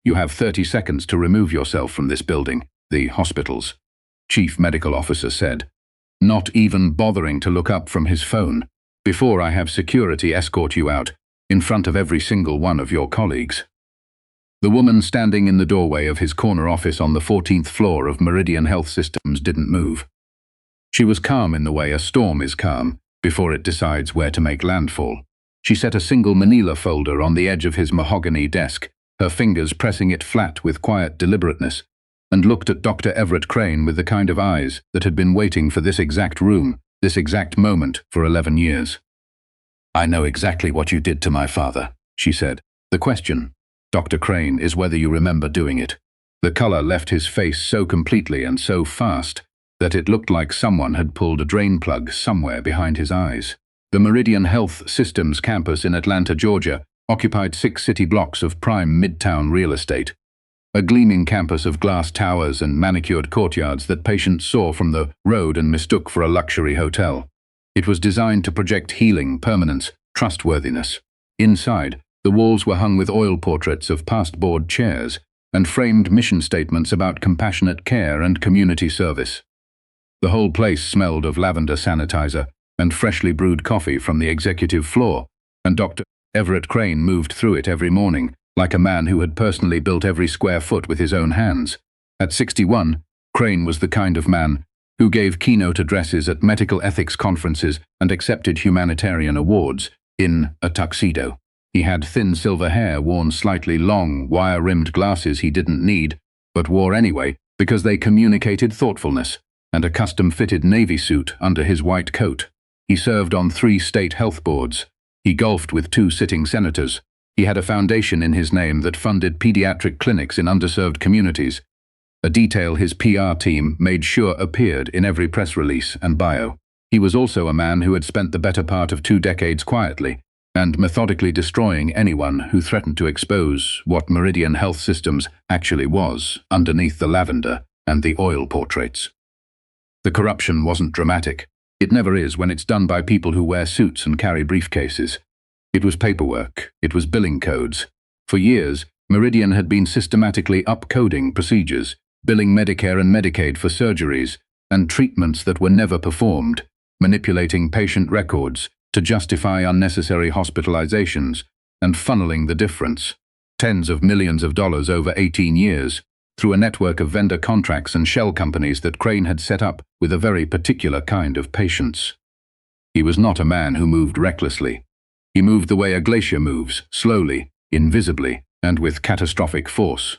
You have 30 seconds to remove yourself from this building, the hospital's chief medical officer said, not even bothering to look up from his phone, before I have security escort you out, in front of every single one of your colleagues. The woman standing in the doorway of his corner office on the 14th floor of Meridian Health Systems didn't move. She was calm in the way a storm is calm, before it decides where to make landfall. She set a single manila folder on the edge of his mahogany desk, her fingers pressing it flat with quiet deliberateness, and looked at Dr. Everett Crane with the kind of eyes that had been waiting for this exact room, this exact moment for 11 years. I know exactly what you did to my father, she said. The question, Dr. Crane, is whether you remember doing it. The color left his face so completely and so fast that it looked like someone had pulled a drain plug somewhere behind his eyes. The Meridian Health Systems campus in Atlanta, Georgia, occupied 6 city blocks of prime midtown real estate. A gleaming campus of glass towers and manicured courtyards that patients saw from the road and mistook for a luxury hotel. It was designed to project healing, permanence, trustworthiness. Inside, the walls were hung with oil portraits of past board chairs and framed mission statements about compassionate care and community service. The whole place smelled of lavender sanitizer and freshly brewed coffee from the executive floor, and Dr. Everett Crane moved through it every morning, like a man who had personally built every square foot with his own hands. At 61, Crane was the kind of man who gave keynote addresses at medical ethics conferences and accepted humanitarian awards in a tuxedo. He had thin silver hair, worn slightly long, wire-rimmed glasses he didn't need, but wore anyway because they communicated thoughtfulness, and a custom-fitted navy suit under his white coat. He served on 3 state health boards. He golfed with 2 sitting senators. He had a foundation in his name that funded pediatric clinics in underserved communities, a detail his PR team made sure appeared in every press release and bio. He was also a man who had spent the better part of 2 decades quietly and methodically destroying anyone who threatened to expose what Meridian Health Systems actually was underneath the lavender and the oil portraits. The corruption wasn't dramatic. It never is when it's done by people who wear suits and carry briefcases. It was paperwork. It was billing codes. For years, Meridian had been systematically upcoding procedures, billing Medicare and Medicaid for surgeries and treatments that were never performed, manipulating patient records to justify unnecessary hospitalizations, and funneling the difference, tens of millions of dollars over 18 years, through a network of vendor contracts and shell companies that Crane had set up with a very particular kind of patience. He was not a man who moved recklessly. He moved the way a glacier moves, slowly, invisibly, and with catastrophic force.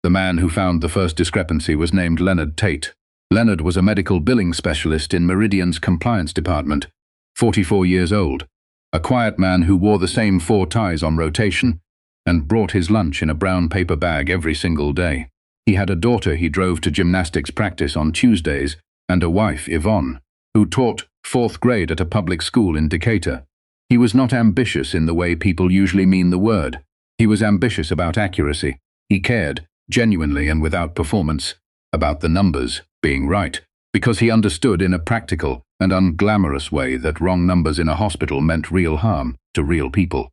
The man who found the first discrepancy was named Leonard Tate. Leonard was a medical billing specialist in Meridian's compliance department, 44 years old, a quiet man who wore the same 4 ties on rotation and brought his lunch in a brown paper bag every single day. He had a daughter he drove to gymnastics practice on Tuesdays and a wife, Yvonne, who taught 4th grade at a public school in Decatur. He was not ambitious in the way people usually mean the word. He was ambitious about accuracy. He cared, genuinely and without performance, about the numbers being right, because he understood in a practical and unglamorous way that wrong numbers in a hospital meant real harm to real people.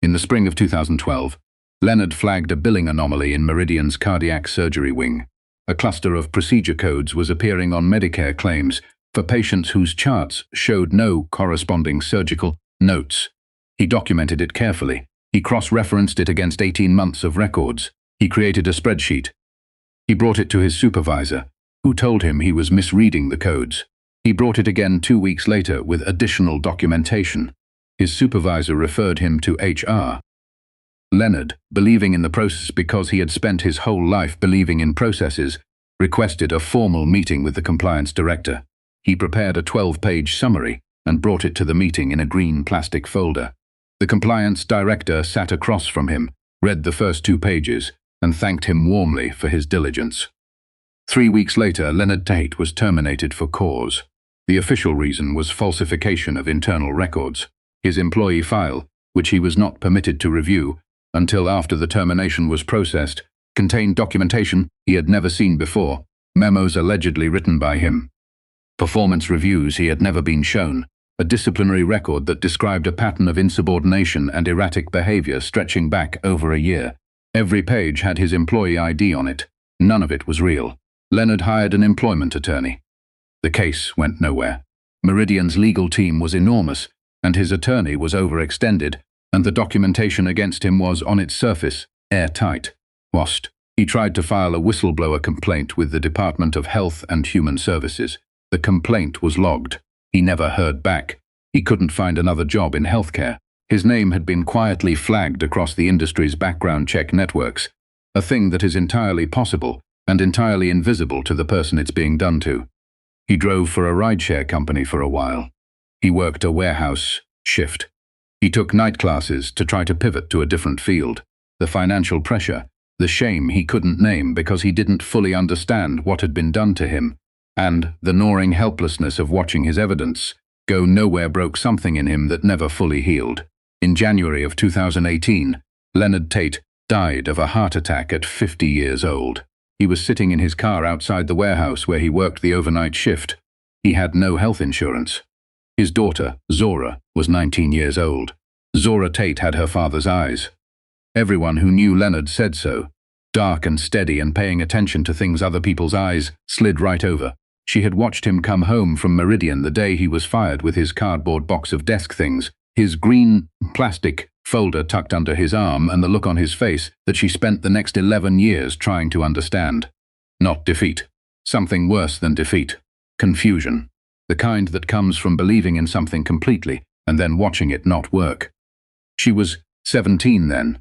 In the spring of 2012, Leonard flagged a billing anomaly in Meridian's cardiac surgery wing. A cluster of procedure codes was appearing on Medicare claims for patients whose charts showed no corresponding surgical notes. He documented it carefully. He cross-referenced it against 18 months of records. He created a spreadsheet. He brought it to his supervisor, who told him he was misreading the codes. He brought it again 2 weeks later with additional documentation. His supervisor referred him to HR. Leonard, believing in the process because he had spent his whole life believing in processes, requested a formal meeting with the compliance director. He prepared a 12-page summary and brought it to the meeting in a green plastic folder. The compliance director sat across from him, read the first 2 pages, and thanked him warmly for his diligence. 3 weeks later, Leonard Tate was terminated for cause. The official reason was falsification of internal records. His employee file, which he was not permitted to review until after the termination was processed, contained documentation he had never seen before, memos allegedly written by him, performance reviews he had never been shown, a disciplinary record that described a pattern of insubordination and erratic behavior stretching back over a year, Every page had his employee ID on it. None of it was real. Leonard hired an employment attorney. The case went nowhere. Meridian's legal team was enormous, and his attorney was overextended, and the documentation against him was, on its surface, airtight. Whilst he tried to file a whistleblower complaint with the Department of Health and Human Services. The complaint was logged. He never heard back. He couldn't find another job in healthcare. His name had been quietly flagged across the industry's background check networks, a thing that is entirely possible and entirely invisible to the person it's being done to. He drove for a rideshare company for a while. He worked a warehouse shift. He took night classes to try to pivot to a different field. The financial pressure, the shame he couldn't name because he didn't fully understand what had been done to him, and the gnawing helplessness of watching his evidence go nowhere broke something in him that never fully healed. In January of 2018, Leonard Tate died of a heart attack at 50 years old. He was sitting in his car outside the warehouse where he worked the overnight shift. He had no health insurance. His daughter, Zora, was 19 years old. Zora Tate had her father's eyes. Everyone who knew Leonard said so. Dark and steady and paying attention to things other people's eyes slid right over. She had watched him come home from Meridian the day he was fired with his cardboard box of desk things, his green plastic folder tucked under his arm, and the look on his face that she spent the next 11 years trying to understand. Not defeat. Something worse than defeat. Confusion. The kind that comes from believing in something completely and then watching it not work. She was 17 then.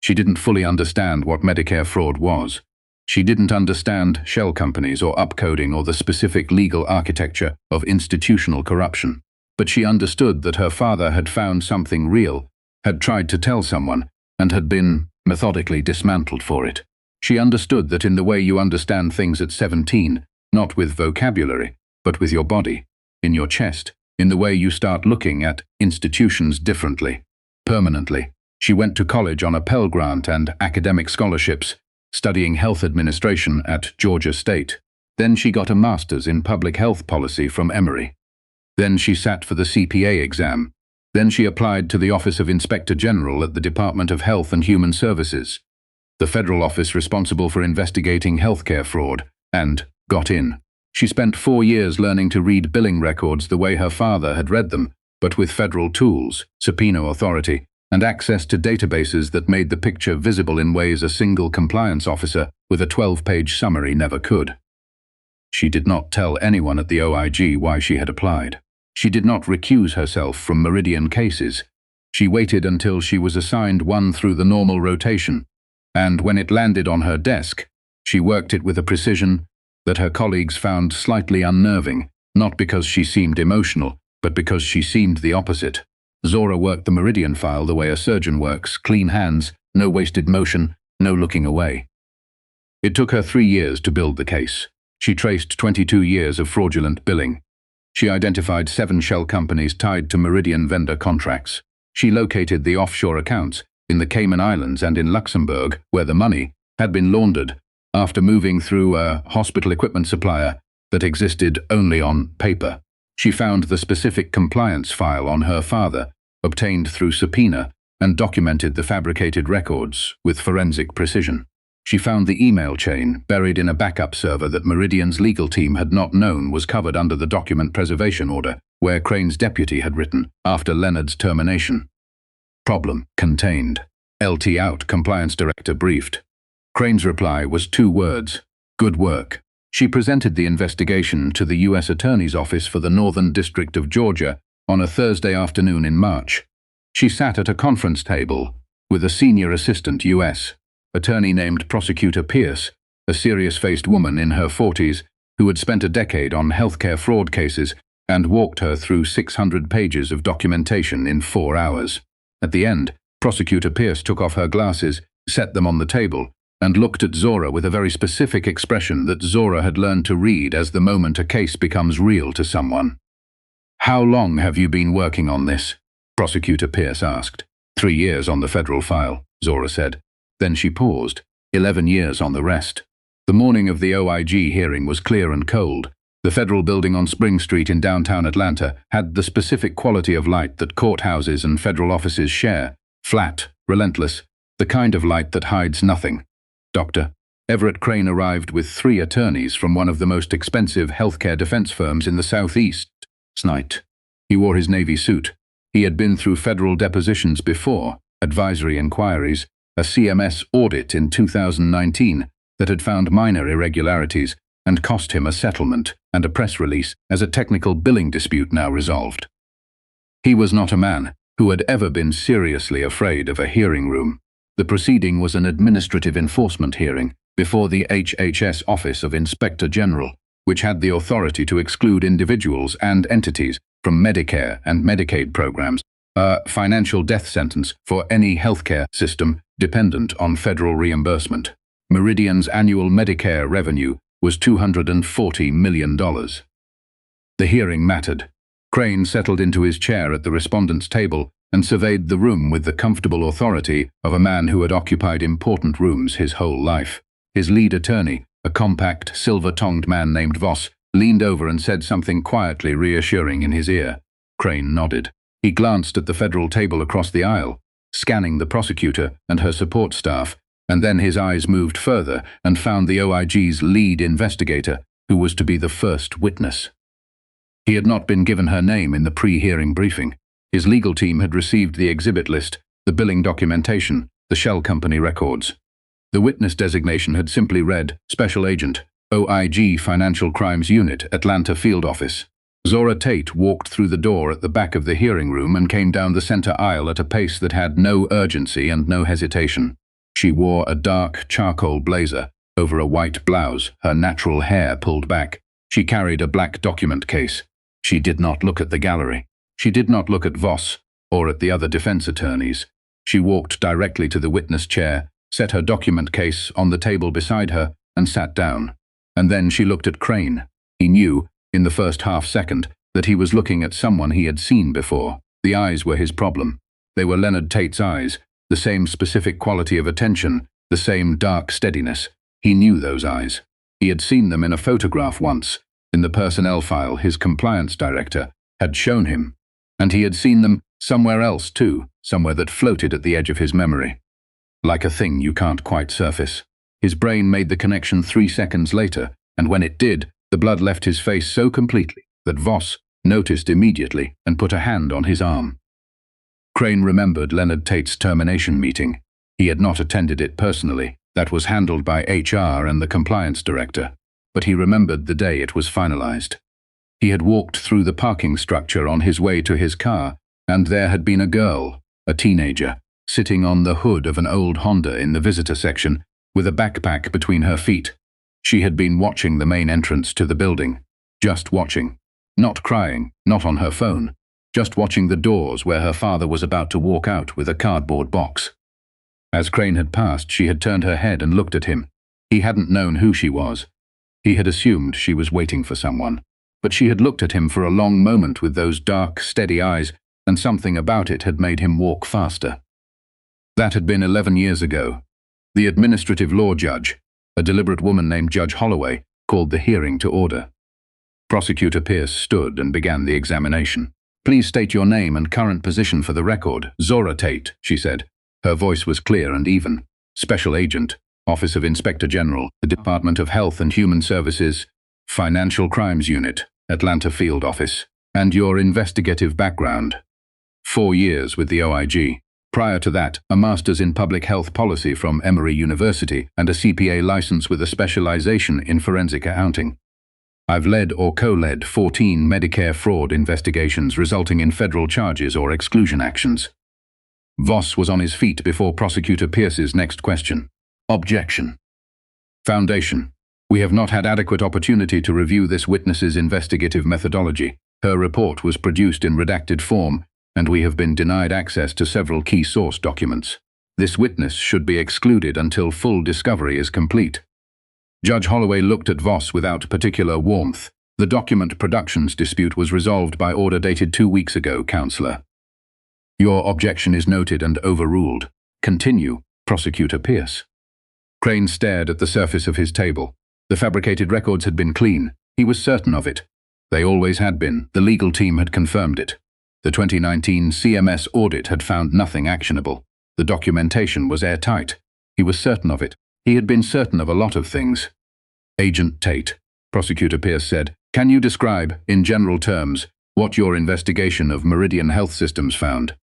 She didn't fully understand what Medicare fraud was. She didn't understand shell companies or upcoding or the specific legal architecture of institutional corruption. But she understood that her father had found something real, had tried to tell someone, and had been methodically dismantled for it. She understood that in the way you understand things at 17, not with vocabulary, but with your body, in your chest, in the way you start looking at institutions differently, permanently. She went to college on a Pell Grant and academic scholarships, studying health administration at Georgia State. Then she got a master's in public health policy from Emory. Then she sat for the CPA exam. Then she applied to the Office of Inspector General at the Department of Health and Human Services, the federal office responsible for investigating healthcare fraud, and got in. She spent 4 years learning to read billing records the way her father had read them, but with federal tools, subpoena authority, and access to databases that made the picture visible in ways a single compliance officer with a 12-page summary never could. She did not tell anyone at the OIG why she had applied. She did not recuse herself from Meridian cases. She waited until she was assigned one through the normal rotation, and when it landed on her desk, she worked it with a precision that her colleagues found slightly unnerving, not because she seemed emotional, but because she seemed the opposite. Zora worked the Meridian file the way a surgeon works, clean hands, no wasted motion, no looking away. It took her 3 years to build the case. She traced 22 years of fraudulent billing. She identified 7 shell companies tied to Meridian vendor contracts. She located the offshore accounts in the Cayman Islands and in Luxembourg, where the money had been laundered after moving through a hospital equipment supplier that existed only on paper. She found the specific compliance file on her father, obtained through subpoena, and documented the fabricated records with forensic precision. She found the email chain buried in a backup server that Meridian's legal team had not known was covered under the document preservation order, where Crane's deputy had written after Leonard's termination. Problem contained. LT out, compliance director briefed. Crane's reply was 2 words: good work. She presented the investigation to the U.S. Attorney's Office for the Northern District of Georgia on a Thursday afternoon in March. She sat at a conference table with a senior assistant U.S. attorney named Prosecutor Pierce, a serious-faced woman in her 40s who had spent a decade on healthcare fraud cases and walked her through 600 pages of documentation in 4 hours. At the end, Prosecutor Pierce took off her glasses, set them on the table, and looked at Zora with a very specific expression that Zora had learned to read as the moment a case becomes real to someone. "How long have you been working on this?" Prosecutor Pierce asked. 3 years on the federal file, Zora said. Then she paused. 11 years on the rest. The morning of the OIG hearing was clear and cold. The federal building on Spring Street in downtown Atlanta had the specific quality of light that courthouses and federal offices share: flat, relentless, The kind of light that hides nothing. Dr. Everett Crane arrived with 3 attorneys from one of the most expensive healthcare defense firms in the Southeast. Night. He wore his Navy suit. He had been through federal depositions before, advisory inquiries, a CMS audit in 2019 that had found minor irregularities and cost him a settlement, and a press release as a technical billing dispute now resolved. He was not a man who had ever been seriously afraid of a hearing room. The proceeding was an administrative enforcement hearing before the HHS Office of Inspector General, which had the authority to exclude individuals and entities from Medicare and Medicaid programs, a financial death sentence for any healthcare system dependent on federal reimbursement. Meridian's annual Medicare revenue was $240 million. The hearing mattered. Crane settled into his chair at the respondent's table and surveyed the room with the comfortable authority of a man who had occupied important rooms his whole life. His lead attorney, a compact, silver-tongued man named Voss, leaned over and said something quietly reassuring in his ear. Crane nodded. He glanced at the federal table across the aisle, scanning the prosecutor and her support staff, and then his eyes moved further and found the OIG's lead investigator, who was to be the first witness. He had not been given her name in the pre-hearing briefing. His legal team had received the exhibit list, the billing documentation, the shell company records. The witness designation had simply read, Special Agent, OIG Financial Crimes Unit, Atlanta Field Office. Zora Tate walked through the door at the back of the hearing room and came down the center aisle at a pace that had no urgency and no hesitation. She wore a dark charcoal blazer over a white blouse, her natural hair pulled back. She carried a black document case. She did not look at the gallery. She did not look at Voss or at the other defense attorneys. She walked directly to the witness chair, set her document case on the table beside her, and sat down. And then she looked at Crane. He knew, in the first half-second, that he was looking at someone he had seen before. The eyes were his problem. They were Leonard Tate's eyes, the same specific quality of attention, the same dark steadiness. He knew those eyes. He had seen them in a photograph once, in the personnel file his compliance director had shown him. And he had seen them somewhere else too, somewhere that floated at the edge of his memory. Like a thing you can't quite surface. His brain made the connection 3 seconds later, and when it did, the blood left his face so completely that Voss noticed immediately and put a hand on his arm. Crane remembered Leonard Tate's termination meeting. He had not attended it personally. That was handled by HR and the compliance director. But he remembered the day it was finalized. He had walked through the parking structure on his way to his car, and there had been a girl, a teenager, sitting on the hood of an old Honda in the visitor section, with a backpack between her feet. She had been watching the main entrance to the building. Just watching. Not crying, not on her phone. Just watching the doors where her father was about to walk out with a cardboard box. As Crane had passed, she had turned her head and looked at him. He hadn't known who she was. He had assumed she was waiting for someone. But she had looked at him for a long moment with those dark, steady eyes, and something about it had made him walk faster. That had been 11 years ago. The administrative law judge, a deliberate woman named Judge Holloway, called the hearing to order. Prosecutor Pierce stood and began the examination. "Please state your name and current position for the record." "Zora Tate," she said. Her voice was clear and even. "Special Agent, Office of Inspector General, the Department of Health and Human Services, Financial Crimes Unit, Atlanta Field Office. And your investigative background." 4 years with the OIG. Prior to that, a Master's in Public Health Policy from Emory University and a CPA license with a specialization in forensic accounting. "I've led or co-led 14 Medicare fraud investigations resulting in federal charges or exclusion actions." Voss was on his feet before Prosecutor Pierce's next question. Objection. Foundation. We have not had adequate opportunity to review this witness's investigative methodology. Her report was produced in redacted form, and we have been denied access to several key source documents. This witness should be excluded until full discovery is complete. Judge Holloway looked at Voss without particular warmth. The document productions dispute was resolved by order dated 2 weeks ago, Counselor. Your objection is noted and overruled. Continue, Prosecutor Pierce. Crane stared at the surface of his table. The fabricated records had been clean. He was certain of it. They always had been. The legal team had confirmed it. The 2019 CMS audit had found nothing actionable. The documentation was airtight. He was certain of it. He had been certain of a lot of things. Agent Tate, Prosecutor Pierce said, can you describe, in general terms, what your investigation of Meridian Health Systems found?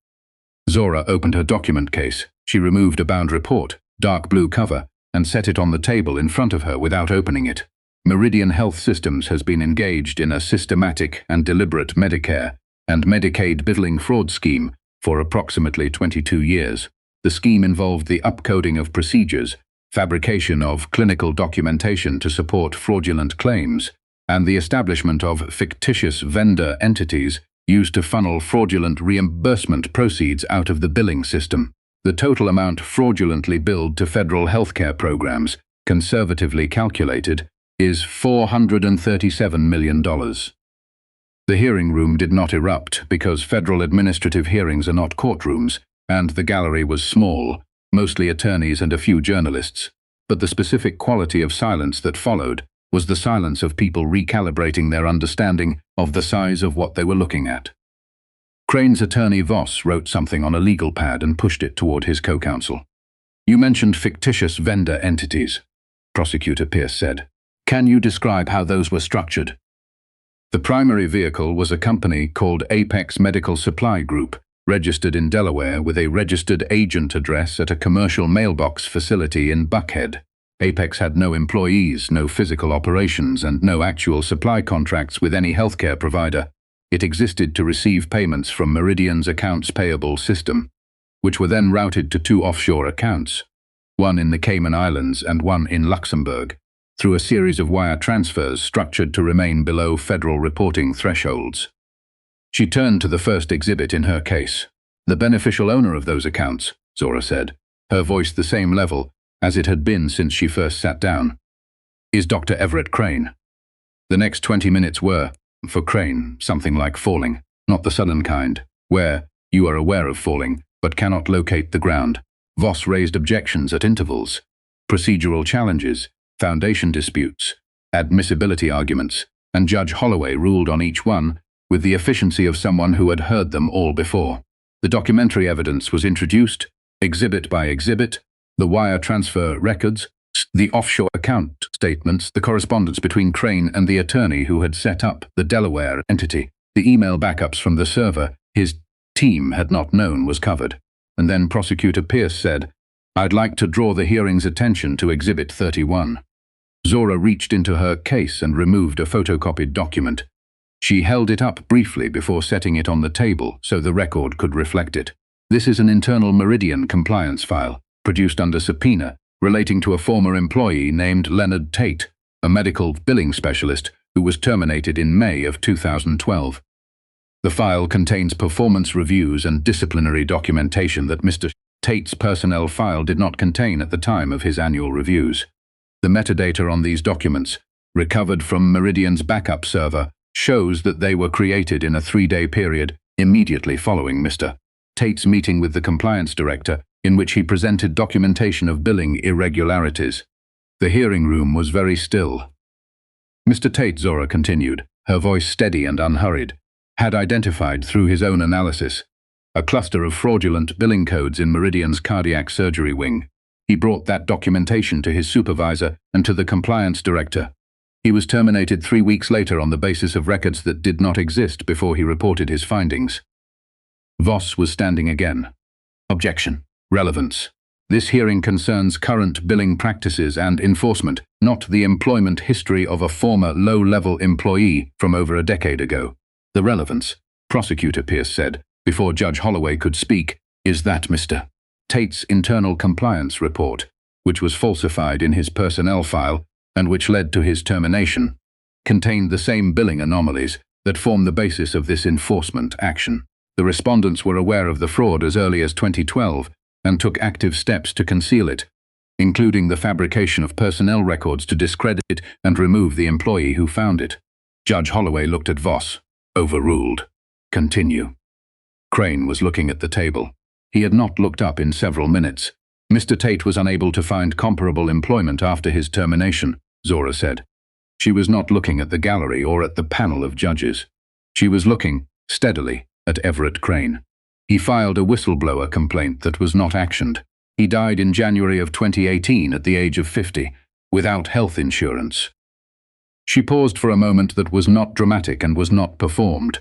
Zora opened her document case. She removed a bound report, dark blue cover, and set it on the table in front of her without opening it. Meridian Health Systems has been engaged in a systematic and deliberate Medicare and Medicaid billing fraud scheme for approximately 22 years. The scheme involved the upcoding of procedures, fabrication of clinical documentation to support fraudulent claims, and the establishment of fictitious vendor entities used to funnel fraudulent reimbursement proceeds out of the billing system. The total amount fraudulently billed to federal healthcare programs, conservatively calculated, is $437 million. The hearing room did not erupt because federal administrative hearings are not courtrooms, and the gallery was small, mostly attorneys and a few journalists. But the specific quality of silence that followed was the silence of people recalibrating their understanding of the size of what they were looking at. Crane's attorney Voss wrote something on a legal pad and pushed it toward his co-counsel. You mentioned fictitious vendor entities, Prosecutor Pierce said. Can you describe how those were structured? The primary vehicle was a company called Apex Medical Supply Group, registered in Delaware with a registered agent address at a commercial mailbox facility in Buckhead. Apex had no employees, no physical operations, and no actual supply contracts with any healthcare provider. It existed to receive payments from Meridian's accounts payable system, which were then routed to 2 offshore accounts, one in the Cayman Islands and one in Luxembourg, through a series of wire transfers structured to remain below federal reporting thresholds. She turned to the first exhibit in her case. The beneficial owner of those accounts, Zora said, her voice the same level as it had been since she first sat down, is Dr. Everett Crane. The next 20 minutes were, for Crane, something like falling, not the sudden kind, where you are aware of falling but cannot locate the ground. Voss raised objections at intervals, procedural challenges, foundation disputes, admissibility arguments, and Judge Holloway ruled on each one with the efficiency of someone who had heard them all before. The documentary evidence was introduced, exhibit by exhibit, the wire transfer records, the offshore account statements, the correspondence between Crane and the attorney who had set up the Delaware entity, the email backups from the server his team had not known was covered. And then Prosecutor Pierce said, I'd like to draw the hearing's attention to Exhibit 31. Zora reached into her case and removed a photocopied document. She held it up briefly before setting it on the table so the record could reflect it. This is an internal Meridian compliance file, produced under subpoena, relating to a former employee named Leonard Tate, a medical billing specialist who was terminated in May of 2012. The file contains performance reviews and disciplinary documentation that Mr. Tate's personnel file did not contain at the time of his annual reviews. The metadata on these documents, recovered from Meridian's backup server, shows that they were created in a 3-day period immediately following Mr. Tate's meeting with the compliance director, in which he presented documentation of billing irregularities. The hearing room was very still. Mr. Tate, Zora continued, her voice steady and unhurried, had identified through his own analysis a cluster of fraudulent billing codes in Meridian's cardiac surgery wing. He brought that documentation to his supervisor and to the compliance director. He was terminated 3 weeks later on the basis of records that did not exist before he reported his findings. Voss was standing again. Objection. Relevance. This hearing concerns current billing practices and enforcement, not the employment history of a former low-level employee from over a decade ago. The relevance, Prosecutor Pierce said, before Judge Holloway could speak, is that Mr. Tate's internal compliance report, which was falsified in his personnel file and which led to his termination, contained the same billing anomalies that form the basis of this enforcement action. The respondents were aware of the fraud as early as 2012 and took active steps to conceal it, including the fabrication of personnel records to discredit it and remove the employee who found it. Judge Holloway looked at Voss. Overruled. Continue. Crane was looking at the table. He had not looked up in several minutes. Mr. Tate was unable to find comparable employment after his termination, Zora said. She was not looking at the gallery or at the panel of judges. She was looking, steadily, at Everett Crane. He filed a whistleblower complaint that was not actioned. He died in January of 2018 at the age of 50, without health insurance. She paused for a moment that was not dramatic and was not performed.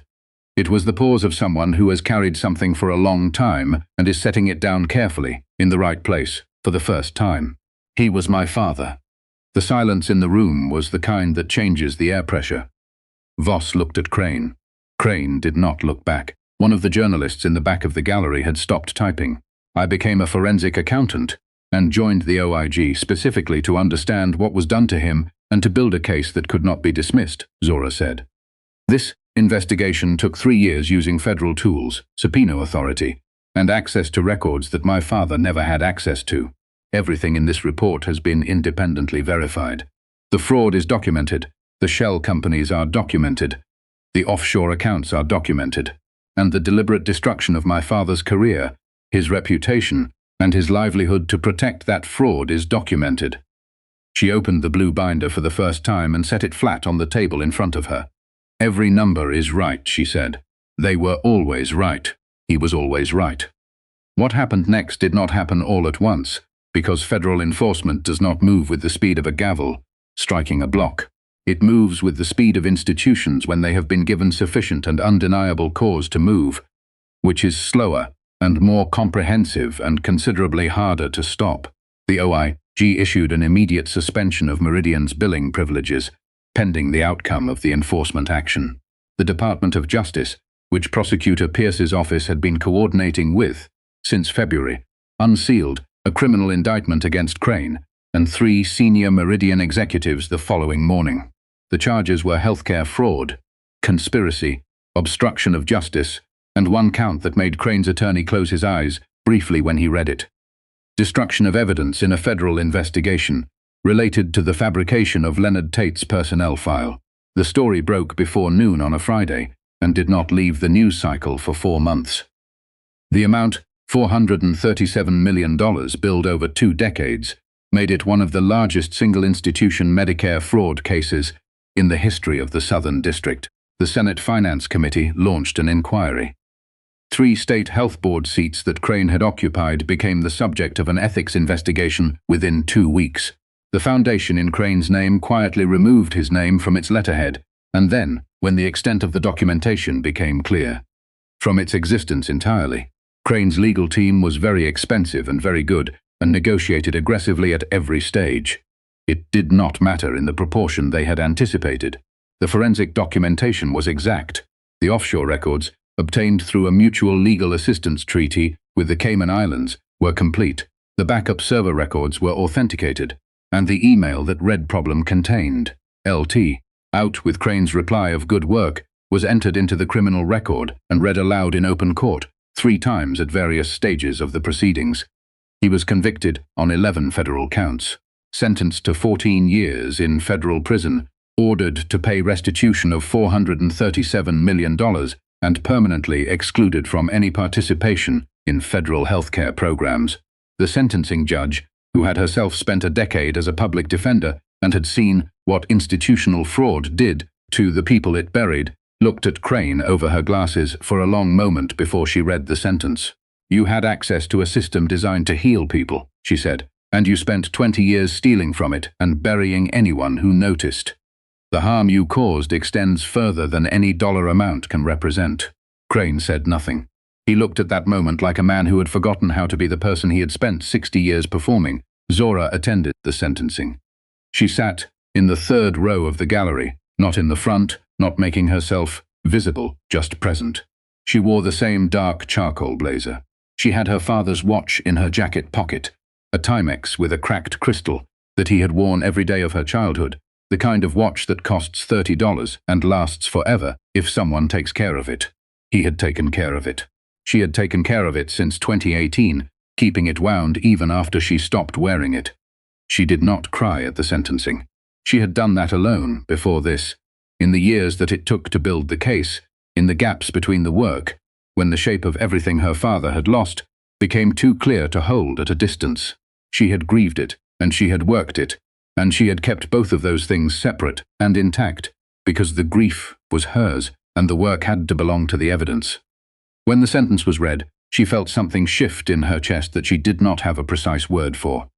It was the pause of someone who has carried something for a long time and is setting it down carefully, in the right place, for the first time. He was my father. The silence in the room was the kind that changes the air pressure. Voss looked at Crane. Crane did not look back. One of the journalists in the back of the gallery had stopped typing. I became a forensic accountant and joined the OIG specifically to understand what was done to him and to build a case that could not be dismissed, Zora said. This investigation took 3 years using federal tools, subpoena authority, and access to records that my father never had access to. Everything in this report has been independently verified. The fraud is documented, the shell companies are documented, the offshore accounts are documented, and the deliberate destruction of my father's career, his reputation, and his livelihood to protect that fraud is documented. She opened the blue binder for the first time and set it flat on the table in front of her. Every number is right, she said. They were always right. He was always right. What happened next did not happen all at once, because federal enforcement does not move with the speed of a gavel, striking a block. It moves with the speed of institutions when they have been given sufficient and undeniable cause to move, which is slower and more comprehensive and considerably harder to stop. The OIG issued an immediate suspension of Meridian's billing privileges, pending the outcome of the enforcement action. The Department of Justice, which Prosecutor Pierce's office had been coordinating with since February, unsealed a criminal indictment against Crane and 3 senior Meridian executives the following morning. The charges were healthcare fraud, conspiracy, obstruction of justice, and 1 count that made Crane's attorney close his eyes briefly when he read it. Destruction of evidence in a federal investigation related to the fabrication of Leonard Tate's personnel file. The story broke before noon on a Friday and did not leave the news cycle for 4 months. The amount, $437 million billed over 2 decades, made it one of the largest single-institution Medicare fraud cases in the history of the Southern District. The Senate Finance Committee launched an inquiry. 3 state health board seats that Crane had occupied became the subject of an ethics investigation within 2 weeks. The foundation in Crane's name quietly removed his name from its letterhead, and then, when the extent of the documentation became clear, from its existence entirely. Crane's legal team was very expensive and very good, and negotiated aggressively at every stage. It did not matter in the proportion they had anticipated. The forensic documentation was exact. The offshore records, obtained through a mutual legal assistance treaty with the Cayman Islands, were complete. The backup server records were authenticated, and the email that Red Problem contained, LT, out with Crane's reply of good work, was entered into the criminal record and read aloud in open court 3 times at various stages of the proceedings. He was convicted on 11 federal counts, sentenced to 14 years in federal prison, ordered to pay restitution of $437 million, and permanently excluded from any participation in federal healthcare programs. The sentencing judge, who had herself spent a decade as a public defender and had seen what institutional fraud did to the people it buried, looked at Crane over her glasses for a long moment before she read the sentence. "You had access to a system designed to heal people," she said, "and you spent 20 years stealing from it and burying anyone who noticed. The harm you caused extends further than any dollar amount can represent." Crane said nothing. He looked at that moment like a man who had forgotten how to be the person he had spent 60 years performing. Zora attended the sentencing. She sat in the 3rd row of the gallery, not in the front, not making herself visible, just present. She wore the same dark charcoal blazer. She had her father's watch in her jacket pocket, a Timex with a cracked crystal that he had worn every day of her childhood, the kind of watch that costs $30 and lasts forever if someone takes care of it. He had taken care of it. She had taken care of it since 2018, keeping it wound even after she stopped wearing it. She did not cry at the sentencing. She had done that alone before this, in the years that it took to build the case, in the gaps between the work, when the shape of everything her father had lost became too clear to hold at a distance. She had grieved it, and she had worked it, and she had kept both of those things separate and intact, because the grief was hers, and the work had to belong to the evidence. When the sentence was read, She felt something shift in her chest that she did not have a precise word for.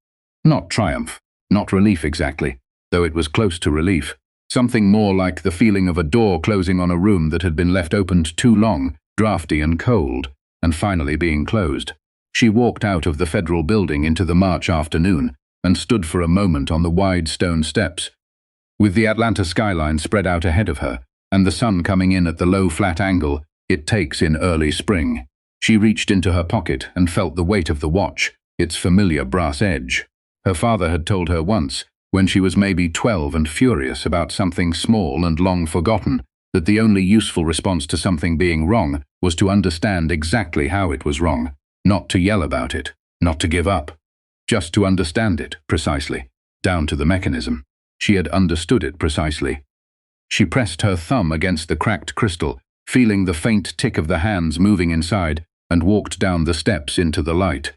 Not triumph, not relief exactly, though it was close to relief. Something more like the feeling of a door closing on a room that had been left opened too long, drafty and cold, and finally being closed. She walked out of the federal building into the March afternoon and stood for a moment on the wide stone steps. With the Atlanta skyline spread out ahead of her, and the sun coming in at the low flat angle it takes in early spring, she reached into her pocket and felt the weight of the watch, its familiar brass edge. Her father had told her once, when she was maybe 12 and furious about something small and long forgotten, that the only useful response to something being wrong was to understand exactly how it was wrong, not to yell about it, not to give up. Just to understand it, precisely, down to the mechanism. She had understood it precisely. She pressed her thumb against the cracked crystal, feeling the faint tick of the hands moving inside, and walked down the steps into the light.